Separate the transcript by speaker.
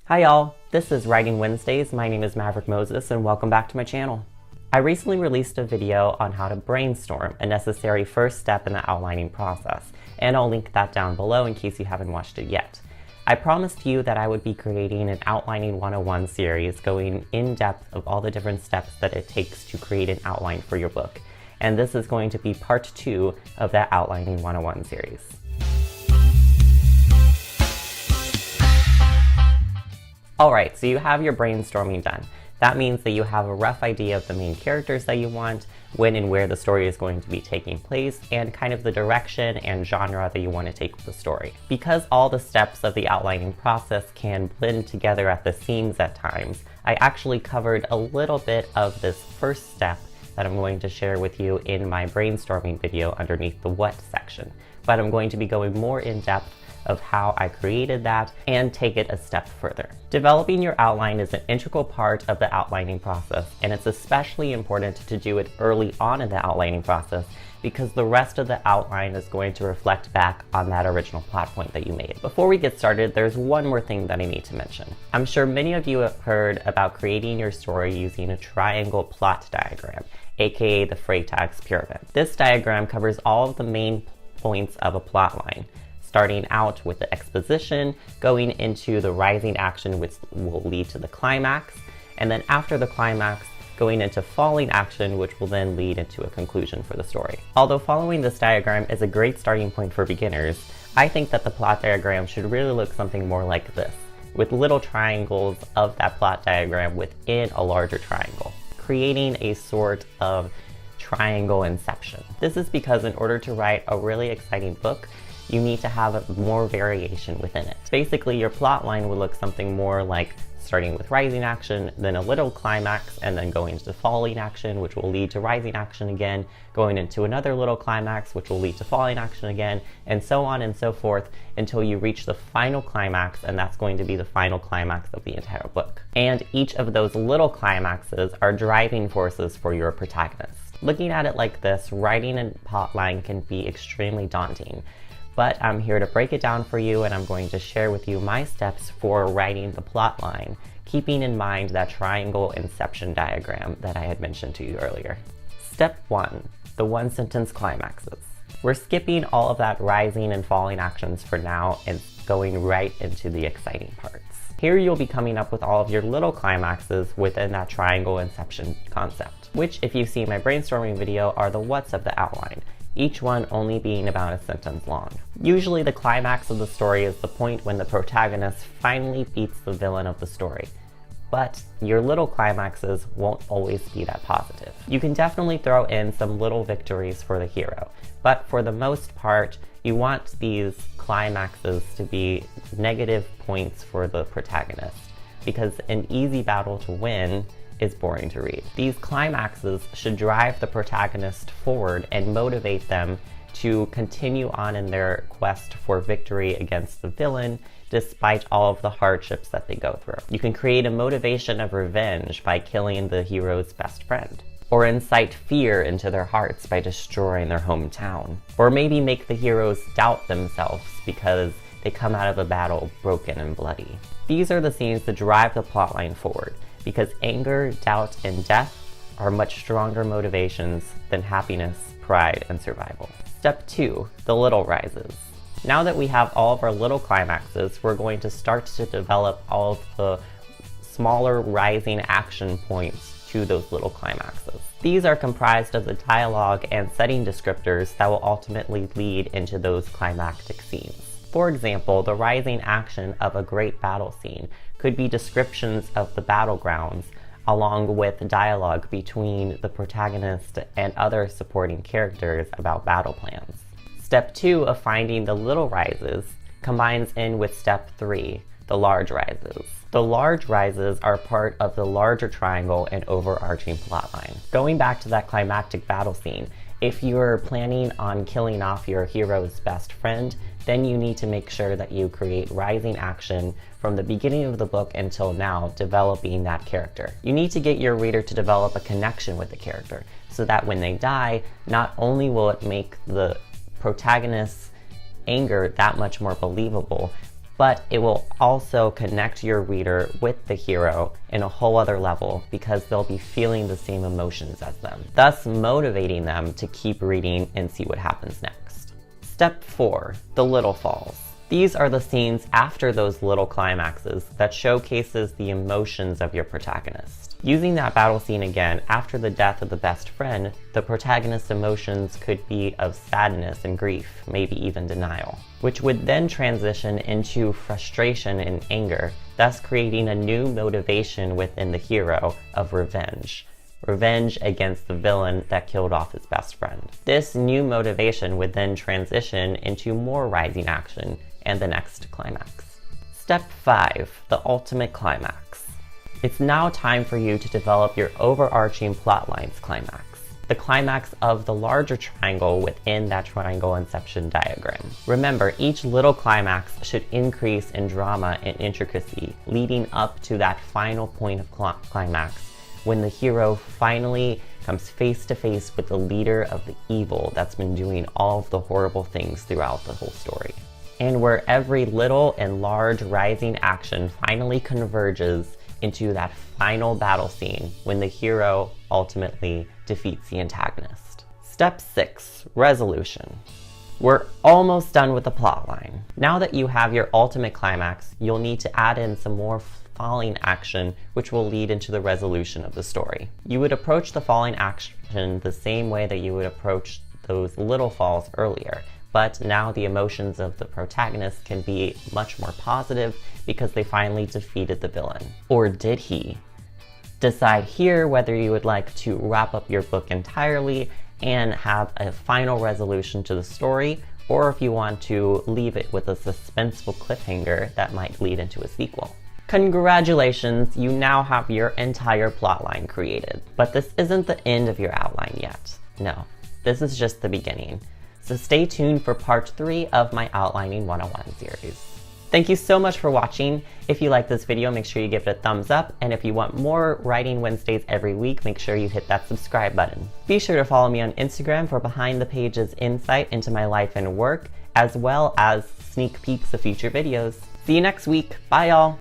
Speaker 1: Hi y'all, this is Writing Wednesdays. My name is Maverick and welcome back to my channel. I recently released a video on how to brainstorm, a necessary first step in the outlining process, and I'll link that down below in case you haven't watched it yet. I promised you that I would be creating an Outlining 101 series going in depth of all the different steps that it takes to create an outline for your book, and this is going to be part 2 of that Outlining 101 series. Alright, so you have your brainstorming done. That means that you have a rough idea of the main characters that you want, when and where the story is going to be taking place, and kind of the direction and genre that you want to take with the story. Because all the steps of the outlining process can blend together at the seams at times, I actually covered a little bit of this first step that I'm going to share with you in my brainstorming video underneath the what section. But I'm going to be going more in depth of how I created that and take it a step further. Developing your outline is an integral part of the outlining process, and it's especially important to do it early on in the outlining process because the rest of the outline is going to reflect back on that original plot point that you made. Before we get started, there's one more thing that I need to mention. I'm sure many of you have heard about creating your story using a triangle plot diagram, aka the Freytag's pyramid. This diagram covers all of the main points of a plot line, starting out with the exposition, going into the rising action which will lead to the climax, and then after the climax, going into falling action which will then lead into a conclusion for the story. Although following this diagram is a great starting point for beginners, I think that the plot diagram should really look something more like this, with little triangles of that plot diagram within a larger triangle, creating a sort of triangle inception. This is because in order to write a really exciting book, you need to have more variation within it. Basically, your plot line would look something more like starting with rising action, then a little climax, and then going into falling action, which will lead to rising action again, going into another little climax, which will lead to falling action again, and so on and so forth until you reach the final climax, and that's going to be the final climax of the entire book. And each of those little climaxes are driving forces for your protagonist. Looking at it like this, writing a plot line can be extremely daunting. But I'm here to break it down for you, and I'm going to share with you my steps for writing the plot line, keeping in mind that triangle inception diagram that I had mentioned to you earlier. Step 1. The one-sentence climaxes. We're skipping all of that rising and falling actions for now and going right into the exciting parts. Here you'll be coming up with all of your little climaxes within that triangle inception concept, which if you see my brainstorming video are the what's of the outline, each one only being about a sentence long. Usually the climax of the story is the point when the protagonist finally beats the villain of the story. But your little climaxes won't always be that positive. You can definitely throw in some little victories for the hero, but for the most part, you want these climaxes to be negative points for the protagonist, because an easy battle to win is boring to read. These climaxes should drive the protagonist forward and motivate them to continue on in their quest for victory against the villain despite all of the hardships that they go through. You can create a motivation of revenge by killing the hero's best friend, or incite fear into their hearts by destroying their hometown, or maybe make the heroes doubt themselves because they come out of a battle broken and bloody. These are the scenes that drive the plotline forward, because anger, doubt, and death are much stronger motivations than happiness, pride, and survival. Step 2. The little rises. Now that we have all of our little climaxes, we're going to start to develop all of the smaller rising action points to those little climaxes. These are comprised of the dialogue and setting descriptors that will ultimately lead into those climactic scenes. For example, the rising action of a great battle scene could be descriptions of the battlegrounds along with dialogue between the protagonist and other supporting characters about battle plans. Step 2 of finding the little rises combines in with step 3, the large rises. The large rises are part of the larger triangle and overarching plotline. Going back to that climactic battle scene, if you're planning on killing off your hero's best friend, then you need to make sure that you create rising action from the beginning of the book until now, developing that character. You need to get your reader to develop a connection with the character, so that when they die, not only will it make the protagonist's anger that much more believable, but it will also connect your reader with the hero in a whole other level because they'll be feeling the same emotions as them, thus motivating them to keep reading and see what happens next. Step 4, the little falls. These are the scenes after those little climaxes that showcases the emotions of your protagonist. Using that battle scene again after the death of the best friend, the protagonist's emotions could be of sadness and grief, maybe even denial, which would then transition into frustration and anger, thus creating a new motivation within the hero of revenge. Revenge against the villain that killed off his best friend. This new motivation would then transition into more rising action and the next climax. Step 5, the ultimate climax. It's now time for you to develop your overarching plotlines climax, the climax of the larger triangle within that triangle inception diagram. Remember, each little climax should increase in drama and intricacy, leading up to that final point of climax when the hero finally comes face to face with the leader of the evil that's been doing all of the horrible things throughout the whole story. And where every little and large rising action finally converges into that final battle scene when the hero ultimately defeats the antagonist. Step 6, resolution. We're almost done with the plotline. Now that you have your ultimate climax, you'll need to add in some more falling action, which will lead into the resolution of the story. You would approach the falling action the same way that you would approach those little falls earlier, but now the emotions of the protagonist can be much more positive because they finally defeated the villain. Or did he? Decide here whether you would like to wrap up your book entirely and have a final resolution to the story, or if you want to leave it with a suspenseful cliffhanger that might lead into a sequel. Congratulations, you now have your entire plotline created. But this isn't the end of your outline yet. No, this is just the beginning. So stay tuned for part 3 of my Outlining 101 series. Thank you so much for watching. If you like this video, make sure you give it a thumbs up. And if you want more Writing Wednesdays every week, make sure you hit that subscribe button. Be sure to follow me on Instagram for behind the pages insight into my life and work, as well as sneak peeks of future videos. See you next week. Bye, y'all.